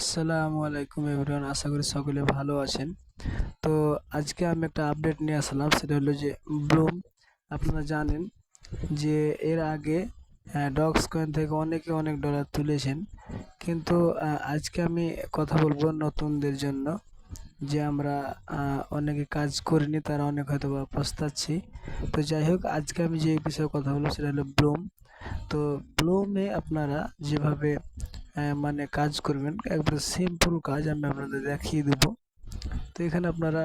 আসসালামু আলাইকুম এভরিওয়ান, আশা করি সকলে ভালো আছেন। তো আজকে আমি একটা আপডেট নিয়ে আসলাম, সেটা হলো যে ব্লুম। আপনারা জানেন যে এর আগে ডগস কয়েন থেকে অনেকে অনেক ডলার তুলেছেন, কিন্তু আজকে আমি কথা বলবো নতুনদের জন্য, যে আমরা অনেকে কাজ করিনি, তারা অনেক হয়তো বা পস্তাচ্ছি। তো যাই হোক, আজকে আমি যে বিষয়ে কথা বলবো সেটা হলো ব্লুম। তো ব্লুমে আপনারা যেভাবে মানে কাজ করবেন, একবারে সিম্পল কাজ আমি আপনাদের দেখিয়ে দেব। তো এখানে আপনারা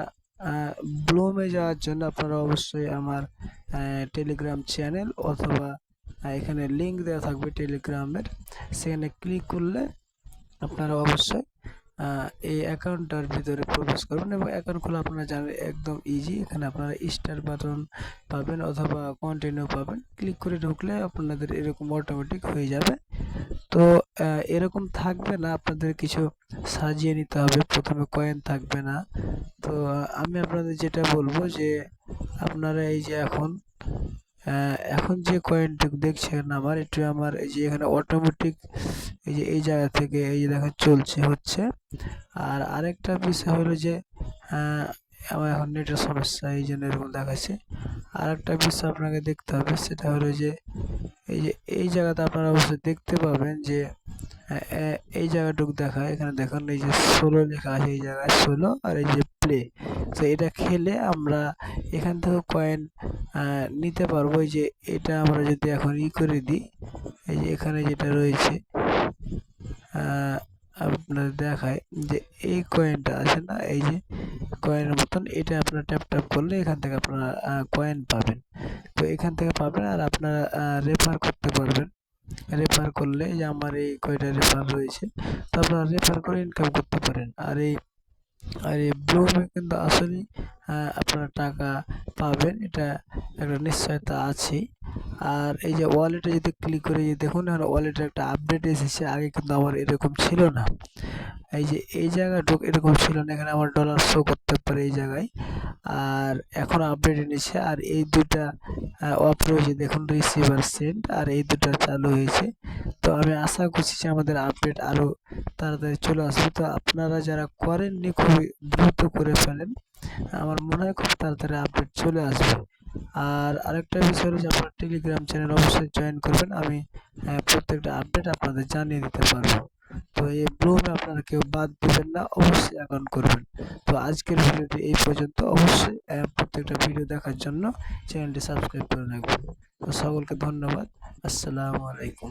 ব্লুমে যাওয়ার জন্য আপনারা অবশ্যই আমার টেলিগ্রাম চ্যানেল অথবা এখানে লিংক দেওয়া থাকবে টেলিগ্রামের, সেখানে ক্লিক করলে আপনারা অবশ্যই এই অ্যাকাউন্টটার ভিতরে প্রবেশ করবেন, এবং অ্যাকাউন্ট খোলা আপনারা জানেন একদম ইজি। এখানে আপনারা স্টার বাটন পাবেন অথবা কন্টিনিউ পাবেন, ক্লিক করে ঢুকলে আপনাদের এরকম অটোমেটিক হয়ে যাবে। তো এরকম থাকবে না, আপনাদের কিছু সাজিয়ে নিতে হবে, প্রথমে কয়েন থাকবে না। তো আমি আপনাদের যেটা বলবো যে আপনারা এই যে এখন যে কয়েনটা দেখছেন আমার, এটা আমার এই যে এখানে অটোমেটিক এই যে এই জায়গা থেকে এই যে দেখেন চলছে হচ্ছে। আর আরেকটা বিষয় হলো যে আমার এখন নেটের সমস্যা, এই জন্য এরকম দেখাচ্ছে। আরেকটা বিষয় আপনাকে দেখতে হবে, সেটা হলো যে এই জায়গাতে আপনারা অবশ্যই দেখতে পাবেন যে এই জায়গাটুকু দেখায়, এখানে দেখুন এই যে 16 লেখা আছে, এই জায়গায় 16, আর এই যে প্লে। তো এটা খেলে আমরা এখান থেকে কয়েন নিতে পারবো। এই যে এটা আমরা যদি এখন করে দিই, এই যে এখানে যেটা রয়েছে আপনার দেখায় যে এই কয়েনটা আছে না, এই যে কয়েনের মতন, এটা আপনারা ট্যাপ ট্যাপ করলে এখান থেকে আপনারা কয়েন পাবেন। তো এখান থেকে পাবেন, আর আপনারা রেফার করতে পারবেন। রেফার করলে যে আমার এই কয়টা রেফার রয়েছে, তো আপনারা রেফার করে ইনকাম করতে পারেন। আর এই ব্লুমে কিন্তু আসলেই আপনারা টাকা পাবেন, এটা একটা নিশ্চয়তা আছে। আর এই যে ওয়ালেটে যদি ক্লিক করে যে দেখুন, এখন ওয়ালেটের একটা আপডেট এসেছে, আগে কিন্তু আমার এরকম ছিল না। এই যে এই জায়গাটুকু এরকম ছিল না, এখানে আমার ডলার শো করতে পারে এই জায়গায়। আর এখন আপডেট এনেছে, আর এই দুটা অফ রয়েছে দেখুন, রিসিভ আর সেন্ড, আর এই দুটা চালু হয়েছে। তো আমি আশা করছি যে আমাদের আপডেট আরও তাড়াতাড়ি চলে আসবে। তো আপনারা যারা করেননি খুবই দ্রুত করে ফেলেন, আমার মনে হয় খুব তাড়াতাড়ি আপডেট চলে আসবে। আর আরেকটা বিষয় হলো যে আপনার টেলিগ্রাম চ্যানেল অবশ্যই জয়েন করবেন, আমি প্রত্যেকটা আপডেট আপনাদের জানিয়ে দিতে পারবো। তো এই ব্লুমে আপনারা কেউ বাদ দেবেন না, অবশ্যই অ্যাকাউন্ট করবেন। তো আজকের ভিডিওটি এই পর্যন্ত। অবশ্যই প্রত্যেকটা ভিডিও দেখার জন্য চ্যানেলটি সাবস্ক্রাইব করে রাখবেন। তো সকলকে ধন্যবাদ। আসসালামু আলাইকুম।